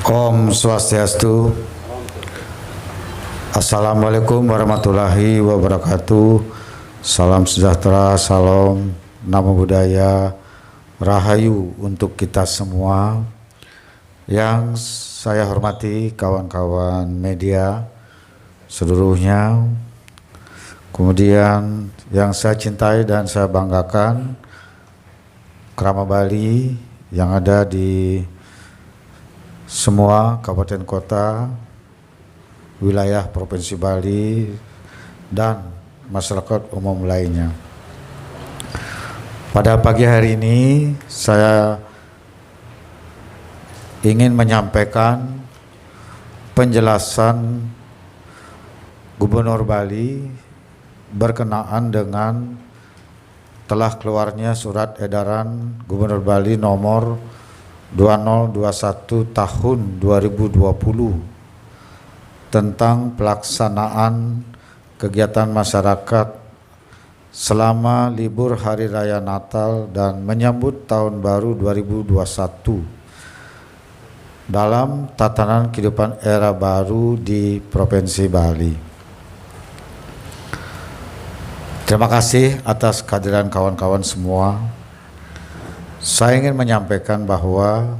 Om Swastiastu. Assalamualaikum warahmatullahi wabarakatuh. Salam sejahtera, salam namo buddhaya, rahayu untuk kita semua. Yang saya hormati kawan-kawan media seluruhnya. Kemudian yang saya cintai dan saya banggakan, Krama Bali yang ada di semua kabupaten kota, wilayah Provinsi Bali, dan masyarakat umum lainnya. Pada pagi hari ini saya ingin menyampaikan penjelasan Gubernur Bali berkenaan dengan telah keluarnya surat edaran Gubernur Bali nomor 2021 tahun 2020 tentang pelaksanaan kegiatan masyarakat selama libur Hari Raya Natal dan menyambut Tahun Baru 2021 dalam tatanan kehidupan era baru di Provinsi Bali. Terima kasih atas kehadiran kawan-kawan semua. Saya ingin menyampaikan bahwa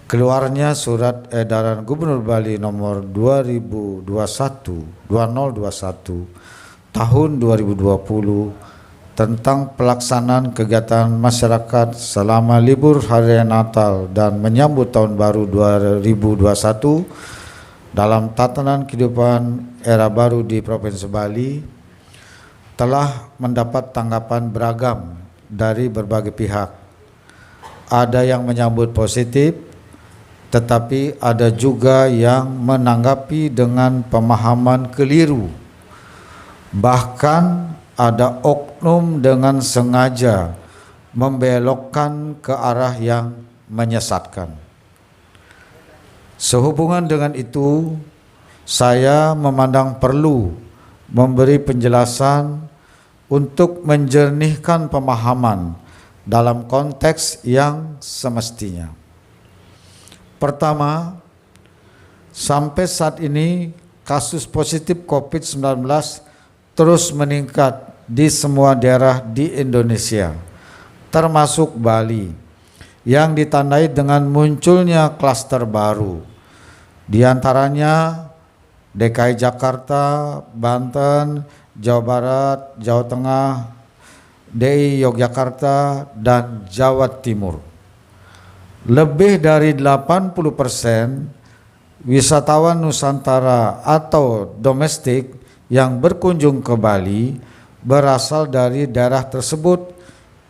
keluarnya surat edaran Gubernur Bali nomor 2021 tahun 2020 tentang pelaksanaan kegiatan masyarakat selama libur Hari Raya Natal dan menyambut Tahun Baru 2021 dalam tatanan kehidupan era baru di Provinsi Bali telah mendapat tanggapan beragam dari berbagai pihak. Ada yang menyambut positif, tetapi ada juga yang menanggapi dengan pemahaman keliru. Bahkan ada oknum dengan sengaja membelokkan ke arah yang menyesatkan. Sehubungan dengan itu, saya memandang perlu memberi penjelasan untuk menjernihkan pemahaman dalam konteks yang semestinya. Pertama, sampai saat ini kasus positif COVID-19 terus meningkat di semua daerah di Indonesia, termasuk Bali, yang ditandai dengan munculnya klaster baru. Di antaranya DKI Jakarta, Banten, Jawa Barat, Jawa Tengah, DI Yogyakarta, dan Jawa Timur. Lebih dari 80% wisatawan Nusantara atau domestik yang berkunjung ke Bali berasal dari daerah tersebut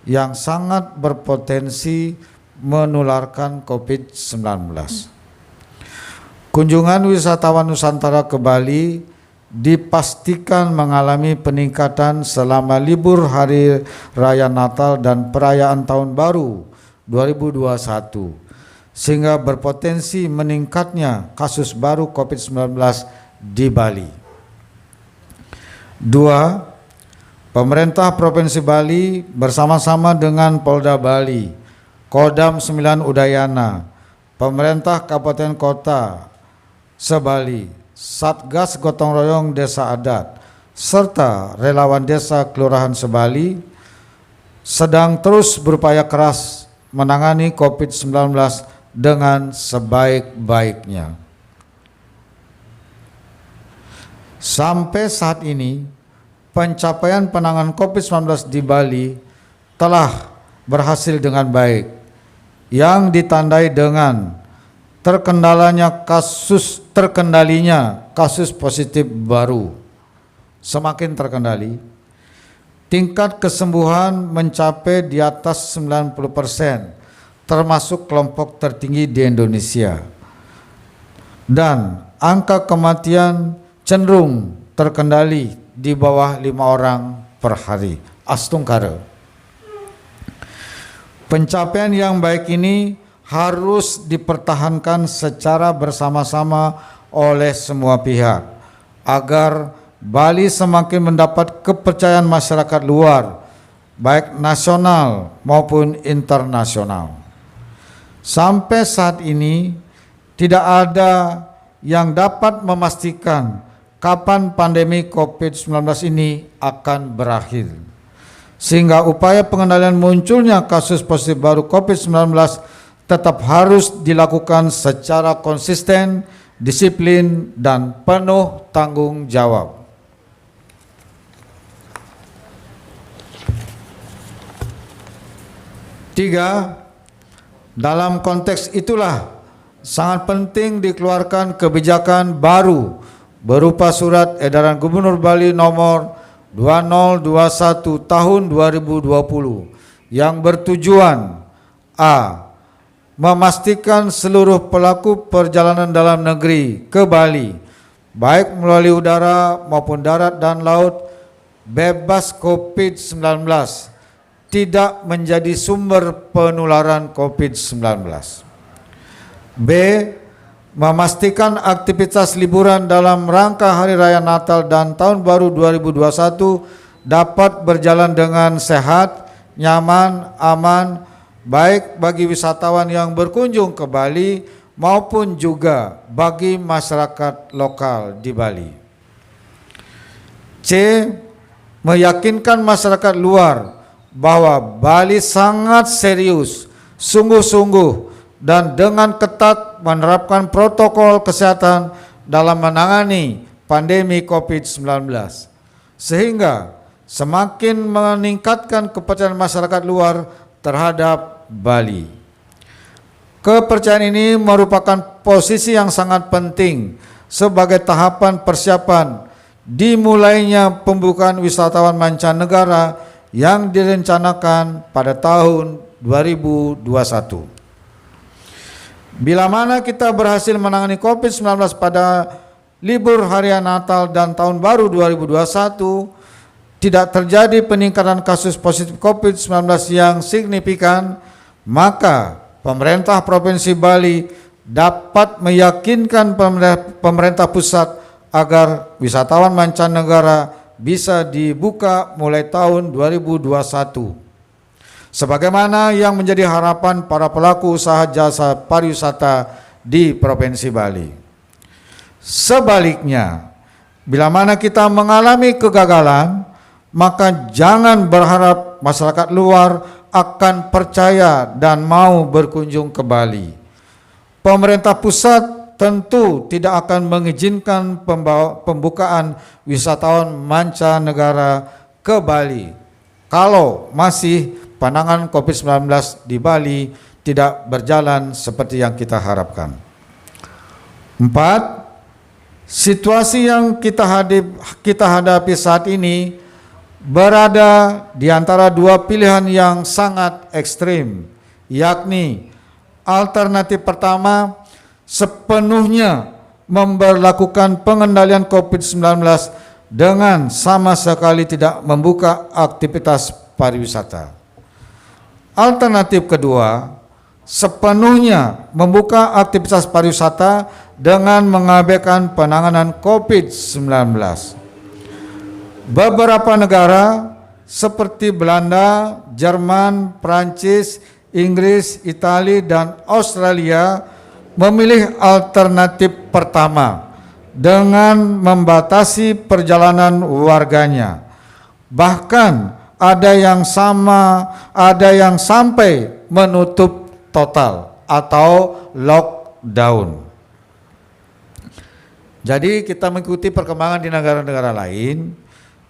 yang sangat berpotensi menularkan COVID-19. Kunjungan wisatawan Nusantara ke Bali dipastikan mengalami peningkatan selama libur Hari Raya Natal dan perayaan Tahun Baru 2021, sehingga berpotensi meningkatnya kasus baru COVID-19 di Bali. 2. Pemerintah Provinsi Bali bersama-sama dengan Polda Bali, Kodam 9 Udayana, pemerintah kabupaten kota Sebali, Satgas Gotong Royong Desa Adat, serta relawan desa Kelurahan Sebali sedang terus berupaya keras menangani COVID-19 dengan sebaik-baiknya. Sampai saat ini, pencapaian penanganan COVID-19 di Bali telah berhasil dengan baik, yang ditandai dengan terkendalinya kasus positif baru semakin terkendali, tingkat kesembuhan mencapai di atas 90%, termasuk kelompok tertinggi di Indonesia, dan angka kematian cenderung terkendali di bawah 5 orang per hari. Astungkara. Pencapaian yang baik ini harus dipertahankan secara bersama-sama oleh semua pihak agar Bali semakin mendapat kepercayaan masyarakat luar, baik nasional maupun internasional. Sampai saat ini tidak ada yang dapat memastikan kapan pandemi COVID-19 ini akan berakhir. Sehingga upaya pengendalian munculnya kasus positif baru COVID-19 tetap harus dilakukan secara konsisten, disiplin, dan penuh tanggung jawab. Tiga, dalam konteks itulah sangat penting dikeluarkan kebijakan baru berupa Surat Edaran Gubernur Bali nomor 2021 tahun 2020 yang bertujuan A. Memastikan seluruh pelaku perjalanan dalam negeri ke Bali, baik melalui udara maupun darat dan laut, bebas COVID-19, tidak menjadi sumber penularan COVID-19. B. Memastikan aktivitas liburan dalam rangka Hari Raya Natal dan Tahun Baru 2021 dapat berjalan dengan sehat, nyaman, aman, baik bagi wisatawan yang berkunjung ke Bali maupun juga bagi masyarakat lokal di Bali. C. Meyakinkan masyarakat luar bahwa Bali sangat serius, sungguh-sungguh, dan dengan ketat menerapkan protokol kesehatan dalam menangani pandemi COVID-19, sehingga semakin meningkatkan kepercayaan masyarakat luar terhadap Bali. Kepercayaan ini merupakan posisi yang sangat penting sebagai tahapan persiapan dimulainya pembukaan wisatawan mancanegara yang direncanakan pada tahun 2021. Bila mana kita berhasil menangani COVID-19 pada libur harian Natal dan Tahun Baru 2021, tidak terjadi peningkatan kasus positif COVID-19 yang signifikan, maka pemerintah Provinsi Bali dapat meyakinkan pemerintah pusat agar wisatawan mancanegara bisa dibuka mulai tahun 2021. Sebagaimana yang menjadi harapan para pelaku usaha jasa pariwisata di Provinsi Bali. Sebaliknya, bila mana kita mengalami kegagalan, maka jangan berharap masyarakat luar akan percaya dan mau berkunjung ke Bali. Pemerintah pusat tentu tidak akan mengizinkan pembukaan wisatawan mancanegara ke Bali kalau masih penanganan COVID-19 di Bali tidak berjalan seperti yang kita harapkan. 4. Situasi yang kita hadapi saat ini berada di antara dua pilihan yang sangat ekstrim, yakni alternatif pertama, sepenuhnya memberlakukan pengendalian COVID-19 dengan sama sekali tidak membuka aktivitas pariwisata. Alternatif kedua, sepenuhnya membuka aktivitas pariwisata dengan mengabaikan penanganan COVID-19. Beberapa negara seperti Belanda, Jerman, Prancis, Inggris, Italia, dan Australia memilih alternatif pertama dengan membatasi perjalanan warganya. Bahkan ada yang sampai menutup total atau lockdown. Jadi kita mengikuti perkembangan di negara-negara lain,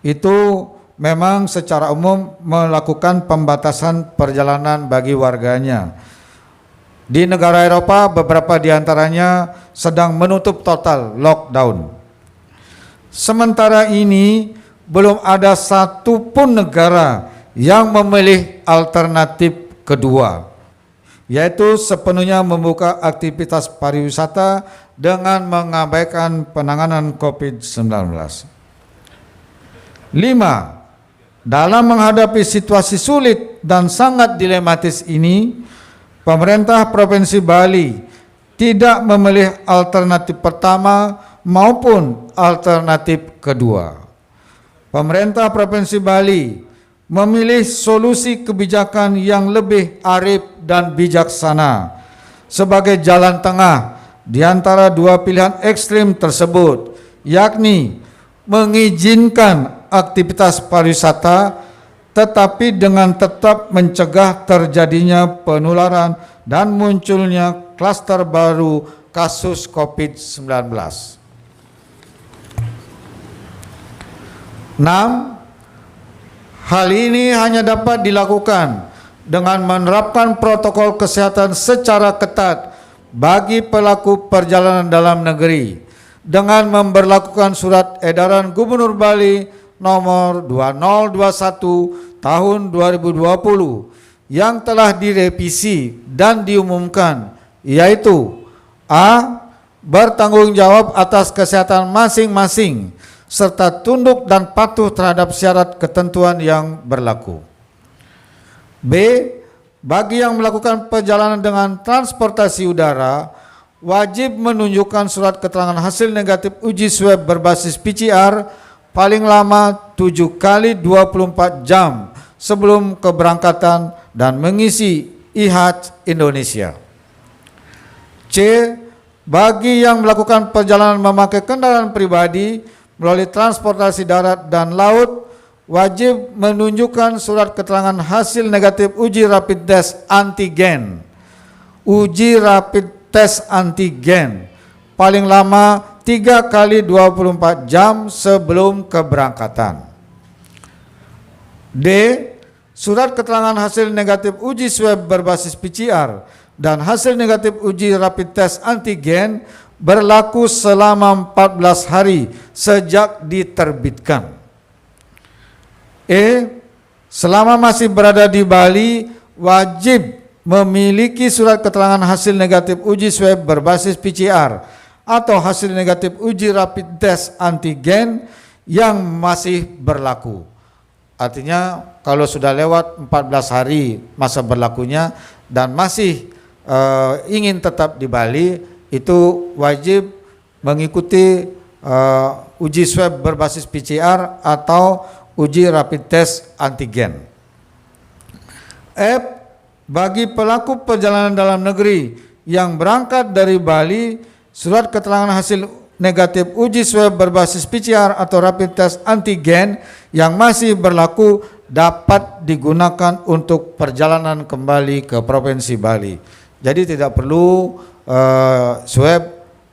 itu memang secara umum melakukan pembatasan perjalanan bagi warganya. Di negara Eropa beberapa diantaranya sedang menutup total lockdown. Sementara ini belum ada satupun negara yang memilih alternatif kedua, yaitu sepenuhnya membuka aktivitas pariwisata dengan mengabaikan penanganan COVID-19. 5. Dalam menghadapi situasi sulit dan sangat dilematis ini, pemerintah Provinsi Bali tidak memilih alternatif pertama maupun alternatif kedua. Pemerintah Provinsi Bali memilih solusi kebijakan yang lebih arif dan bijaksana sebagai jalan tengah di antara dua pilihan ekstrim tersebut, yakni mengizinkan aktivitas pariwisata tetapi dengan tetap mencegah terjadinya penularan dan munculnya klaster baru kasus COVID-19. 6. Hal ini hanya dapat dilakukan dengan menerapkan protokol kesehatan secara ketat bagi pelaku perjalanan dalam negeri dengan memberlakukan surat edaran Gubernur Bali nomor 2021 tahun 2020 yang telah direvisi dan diumumkan, yaitu A. Bertanggung jawab atas kesehatan masing-masing serta tunduk dan patuh terhadap syarat ketentuan yang berlaku. B. Bagi yang melakukan perjalanan dengan transportasi udara, wajib menunjukkan surat keterangan hasil negatif uji swab berbasis PCR paling lama 7 kali 24 jam sebelum keberangkatan dan mengisi IHAJ Indonesia. C. Bagi yang melakukan perjalanan memakai kendaraan pribadi melalui transportasi darat dan laut, wajib menunjukkan surat keterangan hasil negatif uji rapid test antigen. Uji rapid test antigen paling lama 3 kali 24 jam sebelum keberangkatan. D. Surat keterangan hasil negatif uji swab berbasis PCR dan hasil negatif uji rapid test antigen berlaku selama 14 hari sejak diterbitkan. E. Selama masih berada di Bali, wajib memiliki surat keterangan hasil negatif uji swab berbasis PCR atau hasil negatif uji rapid test antigen yang masih berlaku. Artinya kalau sudah lewat 14 hari masa berlakunya dan masih ingin tetap di Bali, itu wajib mengikuti uji swab berbasis PCR atau uji rapid test antigen. F. Bagi pelaku perjalanan dalam negeri yang berangkat dari Bali, surat keterangan hasil negatif uji swab berbasis PCR atau rapid test antigen yang masih berlaku dapat digunakan untuk perjalanan kembali ke Provinsi Bali. Jadi tidak perlu swab,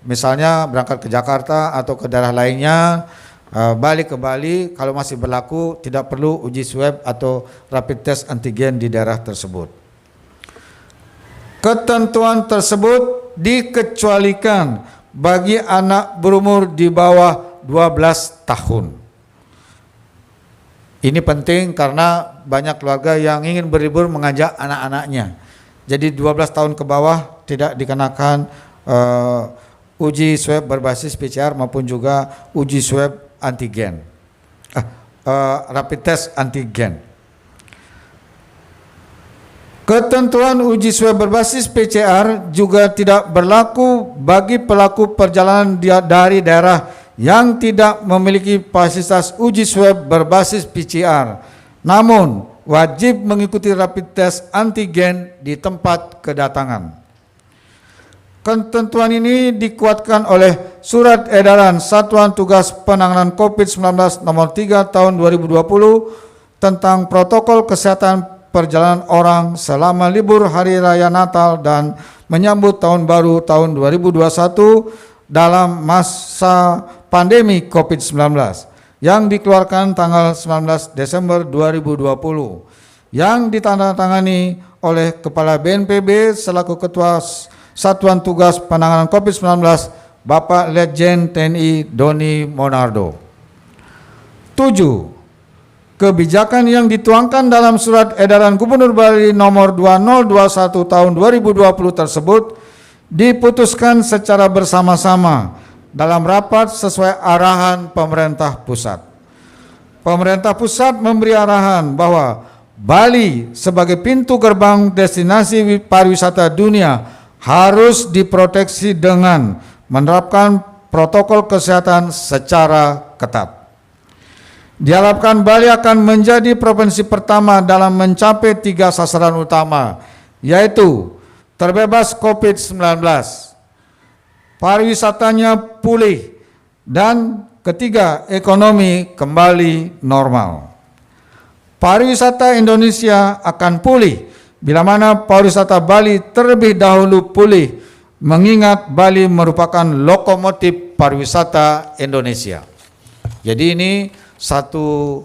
misalnya berangkat ke Jakarta atau ke daerah lainnya, balik ke Bali, kalau masih berlaku tidak perlu uji swab atau rapid test antigen di daerah tersebut. Ketentuan tersebut dikecualikan bagi anak berumur di bawah 12 tahun. Ini penting karena banyak keluarga yang ingin berlibur mengajak anak-anaknya. Jadi 12 tahun ke bawah tidak dikenakan uji swab berbasis PCR maupun juga uji swab antigen, rapid test antigen. Ketentuan uji swab berbasis PCR juga tidak berlaku bagi pelaku perjalanan dari daerah yang tidak memiliki fasilitas uji swab berbasis PCR, namun wajib mengikuti rapid test antigen di tempat kedatangan. Ketentuan ini dikuatkan oleh Surat Edaran Satuan Tugas Penanganan COVID-19 nomor 3 tahun 2020 tentang protokol kesehatan perjalanan orang selama libur Hari Raya Natal dan menyambut Tahun Baru tahun 2021 dalam masa pandemi COVID-19 yang dikeluarkan tanggal 19 Desember 2020 yang ditandatangani oleh Kepala BNPB selaku Ketua Satuan Tugas Penanganan COVID-19 Bapak Letjen TNI Doni Monardo. 7. Kebijakan yang dituangkan dalam Surat Edaran Gubernur Bali nomor 2021 tahun 2020 tersebut diputuskan secara bersama-sama dalam rapat sesuai arahan pemerintah pusat. Pemerintah pusat memberi arahan bahwa Bali sebagai pintu gerbang destinasi pariwisata dunia harus diproteksi dengan menerapkan protokol kesehatan secara ketat. Diharapkan Bali akan menjadi provinsi pertama dalam mencapai 3 sasaran utama, yaitu terbebas COVID-19, pariwisatanya pulih, dan ketiga, ekonomi kembali normal. Pariwisata Indonesia akan pulih bila mana pariwisata Bali terlebih dahulu pulih, mengingat Bali merupakan lokomotif pariwisata Indonesia. Jadi ini satu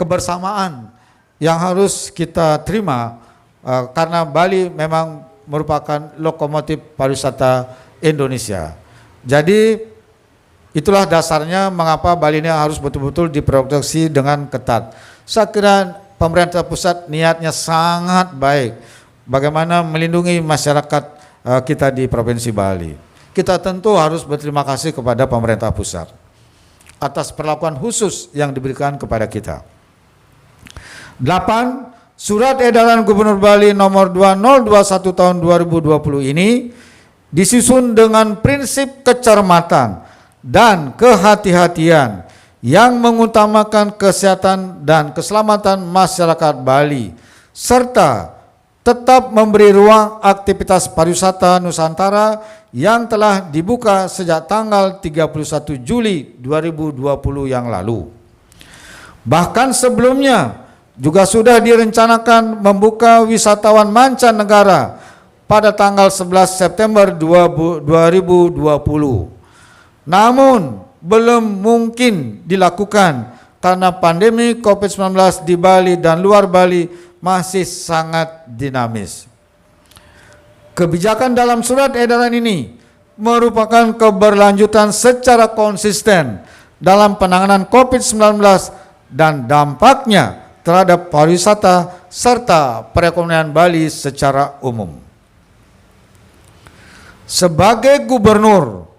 kebersamaan yang harus kita terima karena Bali memang merupakan lokomotif pariwisata Indonesia. Jadi itulah dasarnya mengapa Bali ini harus betul-betul diproteksi dengan ketat. Saya kira pemerintah pusat niatnya sangat baik bagaimana melindungi masyarakat kita di Provinsi Bali. Kita tentu harus berterima kasih kepada pemerintah pusat atas perlakuan khusus yang diberikan kepada kita. 8. Surat Edaran Gubernur Bali nomor 2021 tahun 2020 ini disusun dengan prinsip kecermatan dan kehati-hatian yang mengutamakan kesehatan dan keselamatan masyarakat Bali, serta tetap memberi ruang aktivitas pariwisata Nusantara yang telah dibuka sejak tanggal 31 Juli 2020 yang lalu. Bahkan sebelumnya juga sudah direncanakan membuka wisatawan mancanegara pada tanggal 11 September 2020. Namun belum mungkin dilakukan karena pandemi COVID-19 di Bali dan luar Bali masih sangat dinamis. Kebijakan dalam surat edaran ini merupakan keberlanjutan secara konsisten dalam penanganan COVID-19 dan dampaknya terhadap pariwisata serta perekonomian Bali secara umum. Sebagai gubernur,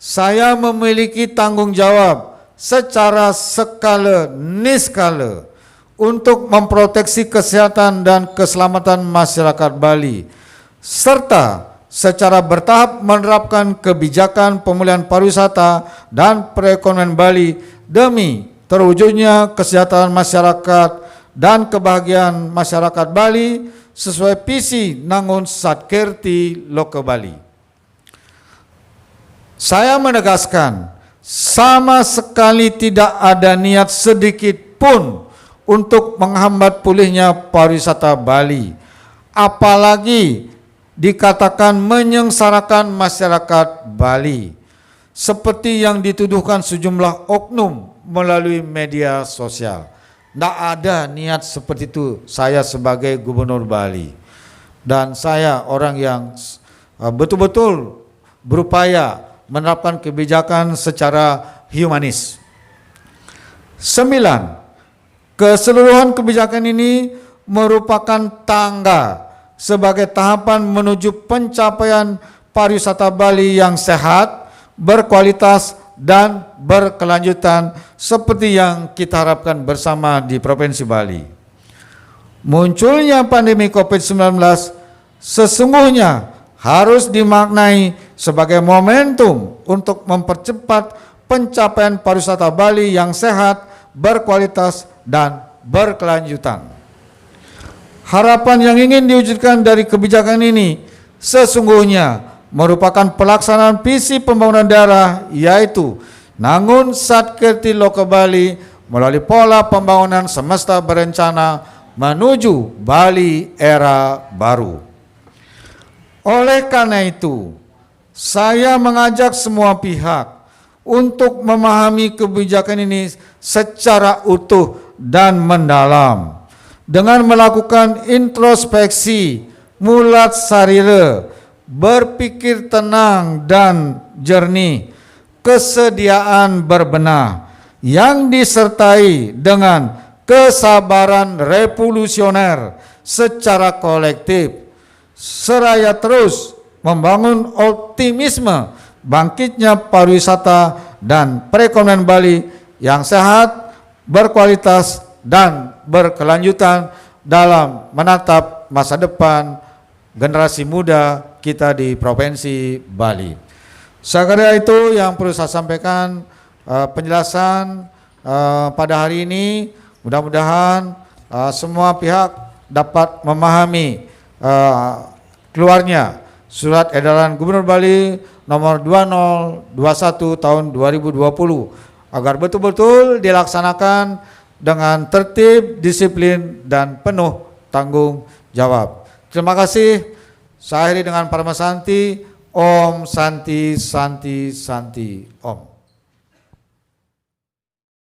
saya memiliki tanggung jawab secara skala niskala untuk memproteksi kesehatan dan keselamatan masyarakat Bali, serta secara bertahap menerapkan kebijakan pemulihan pariwisata dan perekonomian Bali demi terwujudnya kesejahteraan masyarakat dan kebahagiaan masyarakat Bali sesuai visi Nangun Satkerti Loka Bali. Saya menegaskan, sama sekali tidak ada niat sedikit pun untuk menghambat pulihnya pariwisata Bali, apalagi dikatakan menyengsarakan masyarakat Bali, seperti yang dituduhkan sejumlah oknum melalui media sosial. Tidak ada niat seperti itu saya sebagai gubernur Bali. Dan saya orang yang betul-betul berupaya menerapkan kebijakan secara humanis. 9. Keseluruhan kebijakan ini merupakan tangga sebagai tahapan menuju pencapaian pariwisata Bali yang sehat, berkualitas, dan berkelanjutan seperti yang kita harapkan bersama di Provinsi Bali. Munculnya pandemi COVID-19 sesungguhnya harus dimaknai sebagai momentum untuk mempercepat pencapaian pariwisata Bali yang sehat, berkualitas, dan berkelanjutan. Harapan yang ingin diwujudkan dari kebijakan ini sesungguhnya merupakan pelaksanaan visi pembangunan daerah, yaitu Nangun Satkerti Loka Bali melalui pola pembangunan semesta berencana menuju Bali era baru. Oleh karena itu, saya mengajak semua pihak untuk memahami kebijakan ini secara utuh dan mendalam dengan melakukan introspeksi mulat sarila, berpikir tenang dan jernih, kesediaan berbenah yang disertai dengan kesabaran revolusioner secara kolektif, seraya terus membangun optimisme bangkitnya pariwisata dan perekonomian Bali yang sehat, berkualitas, dan berkelanjutan dalam menatap masa depan generasi muda kita di Provinsi Bali. Saya kira itu yang perlu saya sampaikan penjelasan pada hari ini. Mudah-mudahan semua pihak dapat memahami keluarnya Surat Edaran Gubernur Bali nomor 2021 tahun 2020 agar betul-betul dilaksanakan dengan tertib, disiplin, dan penuh tanggung jawab. Terima kasih. Saya akhiri dengan Parama Santi. Om Santi Santi Santi Om.